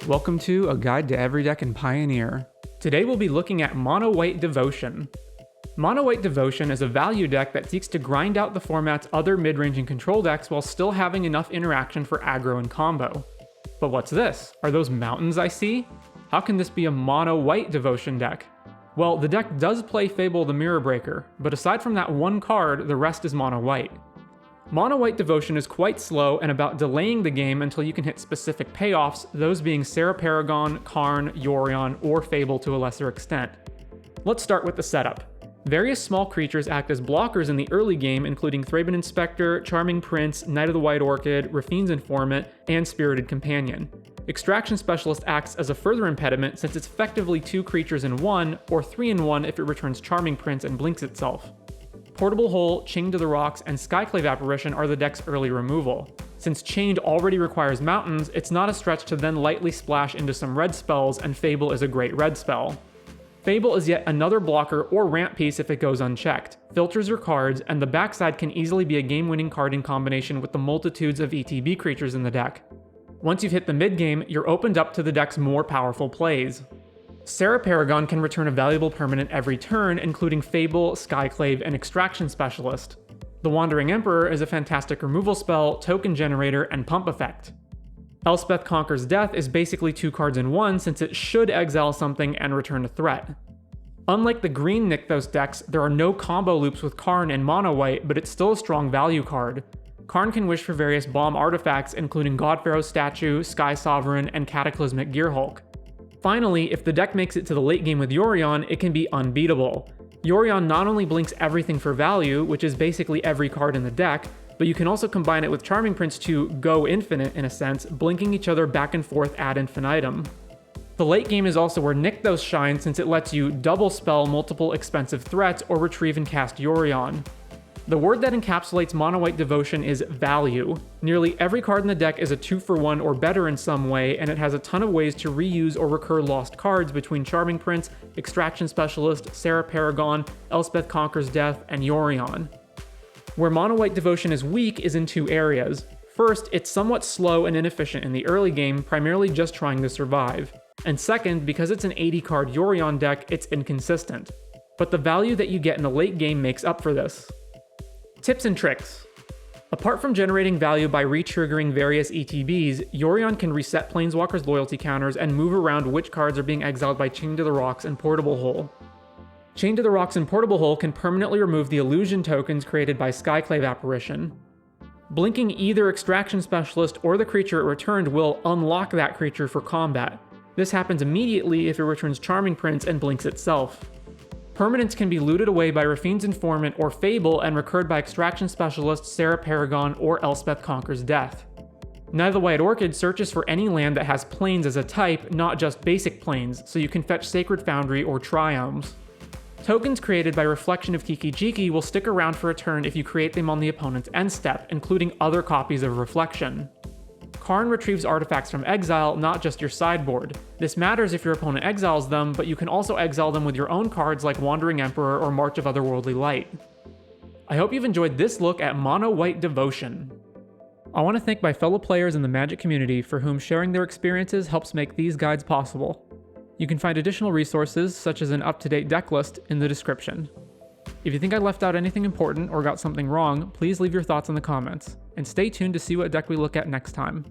Welcome to A Guide to Every Deck in Pioneer. Today we'll be looking at Mono White Devotion. Mono White Devotion is a value deck that seeks to grind out the format's other mid-range and control decks while still having enough interaction for aggro and combo. But what's this? Are those mountains I see? How can this be a Mono White Devotion deck? Well, the deck does play Fable the Mirror Breaker, but aside from that one card, the rest is Mono White. Mono White Devotion is quite slow and about delaying the game until you can hit specific payoffs, those being Serra Paragon, Karn, Yorion, or Fable to a lesser extent. Let's start with the setup. Various small creatures act as blockers in the early game, including Thraben Inspector, Charming Prince, Knight of the White Orchid, Rafine's Informant, and Spirited Companion. Extraction Specialist acts as a further impediment since it's effectively 2 creatures in 1, or 3 in 1 if it returns Charming Prince and blinks itself. Portable Hole, Chained to the Rocks, and Skyclave Apparition are the deck's early removal. Since Chained already requires mountains, it's not a stretch to then lightly splash into some red spells, and Fable is a great red spell. Fable is yet another blocker or ramp piece if it goes unchecked, filters your cards, and the backside can easily be a game-winning card in combination with the multitudes of ETB creatures in the deck. Once you've hit the mid-game, you're opened up to the deck's more powerful plays. Serra Paragon can return a valuable permanent every turn, including Fable, Skyclave, and Extraction Specialist. The Wandering Emperor is a fantastic removal spell, token generator, and pump effect. Elspeth Conquers Death is basically 2 cards in 1 since it should exile something and return a threat. Unlike the green Nykthos decks, there are no combo loops with Karn and Mono White, but it's still a strong value card. Karn can wish for various bomb artifacts, including God Pharaoh's Statue, Sky Sovereign, and Cataclysmic Gearhulk. Finally, if the deck makes it to the late game with Yorion, it can be unbeatable. Yorion not only blinks everything for value, which is basically every card in the deck, but you can also combine it with Charming Prince to go infinite in a sense, blinking each other back and forth ad infinitum. The late game is also where Nykthos shines since it lets you double spell multiple expensive threats or retrieve and cast Yorion. The word that encapsulates Mono White Devotion is value. Nearly every card in the deck is a 2-for-1 or better in some way, and it has a ton of ways to reuse or recur lost cards between Charming Prince, Extraction Specialist, Serra Paragon, Elspeth Conquers Death, and Yorion. Where Mono White Devotion is weak is in 2 areas. First, it's somewhat slow and inefficient in the early game, primarily just trying to survive. And second, because it's an 80-card Yorion deck, it's inconsistent. But the value that you get in the late game makes up for this. Tips and tricks. Apart from generating value by re-triggering various ETBs, Yorion can reset Planeswalker's loyalty counters and move around which cards are being exiled by Chained to the Rocks and Portable Hole. Chained to the Rocks and Portable Hole can permanently remove the illusion tokens created by Skyclave Apparition. Blinking either Extraction Specialist or the creature it returned will unlock that creature for combat. This happens immediately if it returns Charming Prince and blinks itself. Permanents can be looted away by Rafine's Informant or Fable and recurred by Extraction Specialist, Serra Paragon, or Elspeth Conquers Death. Knight of the White Orchid searches for any land that has plains as a type, not just basic plains, so you can fetch Sacred Foundry or Triomes. Tokens created by Reflection of Kiki-Jiki will stick around for a turn if you create them on the opponent's end step, including other copies of Reflection. Karn retrieves artifacts from exile, not just your sideboard. This matters if your opponent exiles them, but you can also exile them with your own cards like Wandering Emperor or March of Otherworldly Light. I hope you've enjoyed this look at Mono White Devotion. I want to thank my fellow players in the Magic community for whom sharing their experiences helps make these guides possible. You can find additional resources, such as an up-to-date deck list, in the description. If you think I left out anything important or got something wrong, please leave your thoughts in the comments, and stay tuned to see what deck we look at next time.